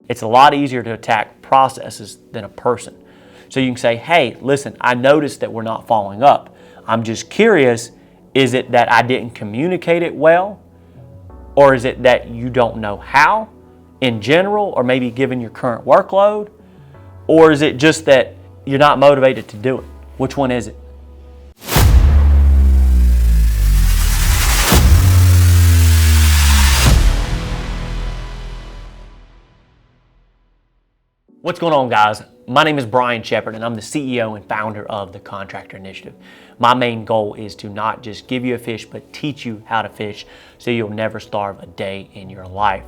It's a lot easier to attack processes than a person. So you can say, hey, listen, I noticed that we're not following up. I'm just curious, is it that I didn't communicate it well? Or is it that you don't know how in general, or maybe given your current workload? Or is it just that you're not motivated to do it? Which one is it? What's going on, guys? My name is Brian Shepard, and I'm the CEO and founder of the Contractor Initiative. My main goal is to not just give you a fish, but teach you how to fish so you'll never starve a day in your life.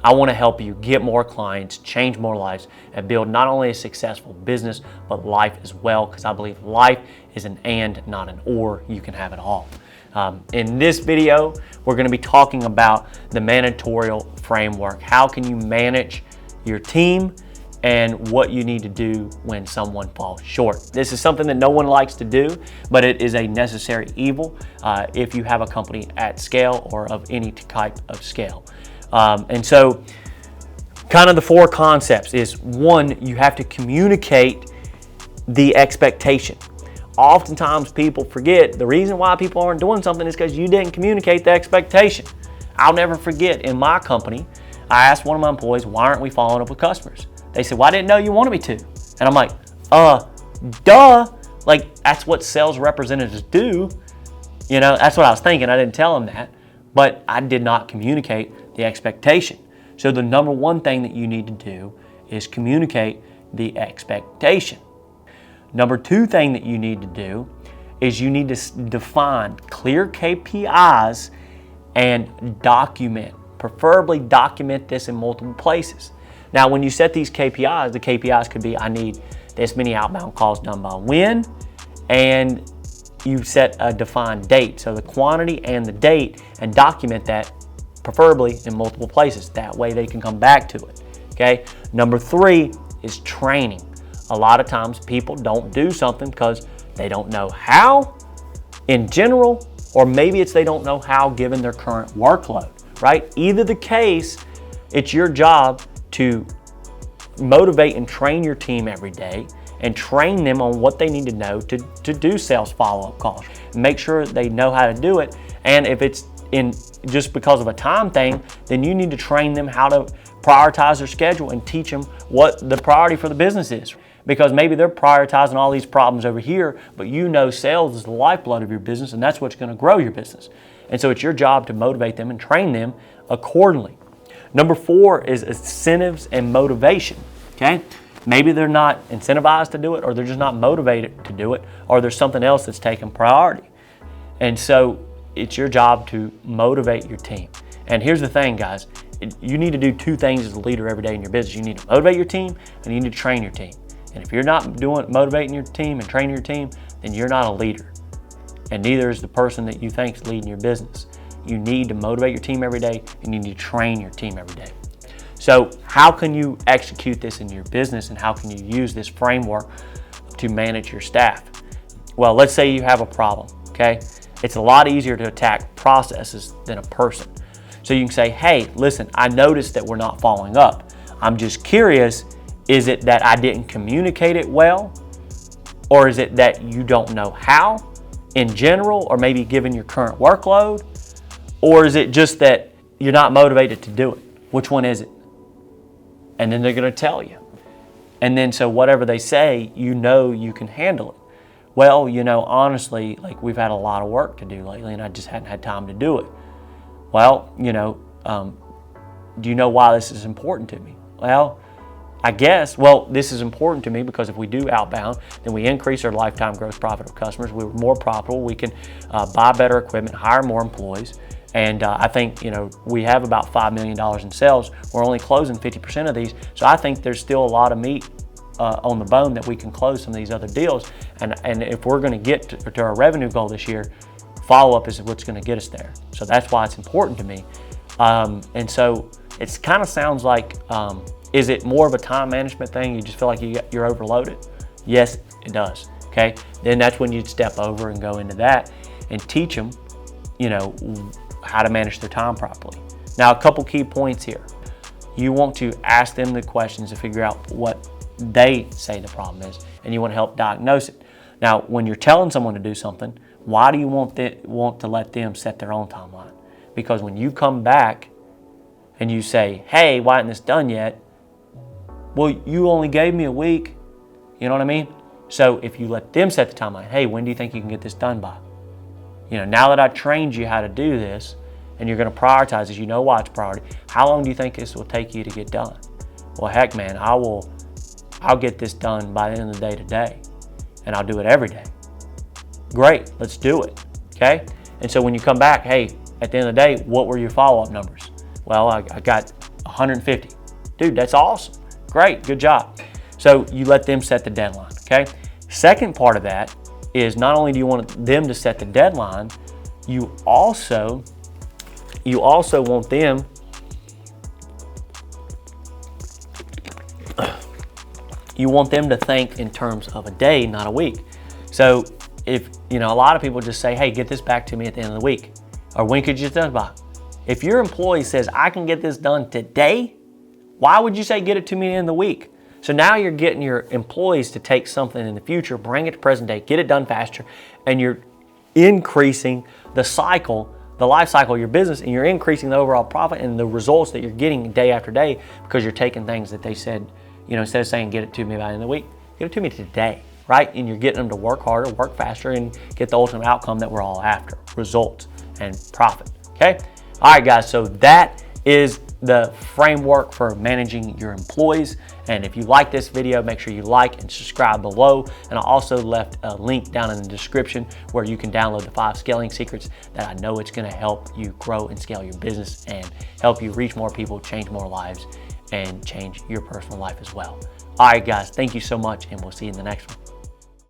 I want to help you get more clients, change more lives, and build not only a successful business, but life as well, because I believe life is an and, not an or. You can have it all. In this video, we're going to be talking about the managerial framework. How can you manage your team and what you need to do when someone falls short. This is something that no one likes to do, but it is a necessary evil if you have a company at scale or of any type of scale. And so kind of the four concepts is, one, you have to communicate the expectation. Oftentimes people forget the reason why people aren't doing something is because you didn't communicate the expectation. I'll never forget, in my company, I asked one of my employees, why aren't we following up with customers? They said, well, I didn't know you wanted me to. And I'm like, duh. Like, that's what sales representatives do. You know, that's what I was thinking. I didn't tell them that. But I did not communicate the expectation. So the number one thing that you need to do is communicate the expectation. Number two thing that you need to do is you need to define clear KPIs and document. Preferably document this in multiple places. Now, when you set these KPIs, the KPIs could be, I need this many outbound calls done by when, and you set a defined date. So the quantity and the date, and document that preferably in multiple places. That way they can come back to it, okay? Number three is training. A lot of times people don't do something because they don't know how in general, or maybe it's they don't know how given their current workload, right? Either the case, it's your job to motivate and train your team every day and train them on what they need to know to do sales follow-up calls. Make sure they know how to do it. And if it's in just because of a time thing, then you need to train them how to prioritize their schedule and teach them what the priority for the business is. Because maybe they're prioritizing all these problems over here, but you know sales is the lifeblood of your business, and that's what's going to grow your business. And so it's your job to motivate them and train them accordingly. Number four is incentives and motivation, okay? Maybe they're not incentivized to do it, or they're just not motivated to do it, or there's something else that's taking priority. And so it's your job to motivate your team. And here's the thing, guys. You need to do two things as a leader every day in your business. You need to motivate your team, and you need to train your team. And if you're not motivating your team and training your team, then you're not a leader. And neither is the person that you think is leading your business. You need to motivate your team every day, and you need to train your team every day. So how can you execute this in your business, and how can you use this framework to manage your staff? Well, let's say you have a problem, okay? It's a lot easier to attack processes than a person. So you can say, hey, listen, I noticed that we're not following up. I'm just curious, is it that I didn't communicate it well? Or is it that you don't know how in general, or maybe given your current workload? Or is it just that you're not motivated to do it? Which one is it? And then they're going to tell you. And then so whatever they say, you know you can handle it. Well, you know, honestly, like, we've had a lot of work to do lately, and I just hadn't had time to do it. Well, you know, do you know why this is important to me? Well, I guess, this is important to me because if we do outbound, then we increase our lifetime gross profit of customers. We're more profitable. We can buy better equipment, hire more employees. And I think, you know, we have about $5 million in sales. We're only closing 50% of these. So I think there's still a lot of meat on the bone that we can close some of these other deals. And if we're going to get to our revenue goal this year, follow-up is what's going to get us there. So that's why it's important to me. And so it kind of sounds like, is it more of a time management thing? You just feel like you're overloaded? Yes, it does. Okay. Then that's when you'd step over and go into that and teach them, you know, how to manage their time properly. Now, a couple key points here. You want to ask them the questions to figure out what they say the problem is, and you want to help diagnose it. Now, when you're telling someone to do something, why do you want to let them set their own timeline? Because when you come back and you say, hey, why isn't this done yet? Well, you only gave me a week. You know what I mean? So if you let them set the timeline, hey, when do you think you can get this done by? Now that I trained you how to do this, and you're going to prioritize this, you know why it's priority. How long do you think this will take you to get done? Well, heck, man, I'll get this done by the end of the day today, and I'll do it every day. Great, let's do it, okay? And so when you come back, hey, at the end of the day, what were your follow-up numbers? Well, I got 150. Dude, that's awesome. Great, good job. So you let them set the deadline, okay? Second part of that is not only do you want them to set the deadline, you also want them to think in terms of a day, not a week. So if, a lot of people just say, hey, get this back to me at the end of the week, or when could you get done by? If your employee says, I can get this done today, why would you say get it to me at the end of the week? So now you're getting your employees to take something in the future, bring it to present day, get it done faster, and you're increasing the life cycle of your business, and you're increasing the overall profit and the results that you're getting day after day, because you're taking things that they said, instead of saying get it to me by the end of the week, get it to me today, right? And you're getting them to work harder, work faster, and get the ultimate outcome that we're all after, results and profit, okay? All right, guys, so that is the framework for managing your employees. And if you like this video, make sure you like and subscribe below. And I also left a link down in the description where you can download the 5 scaling secrets that I know it's going to help you grow and scale your business and help you reach more people, change more lives, and change your personal life as well. All right, guys, thank you so much, and we'll see you in the next one.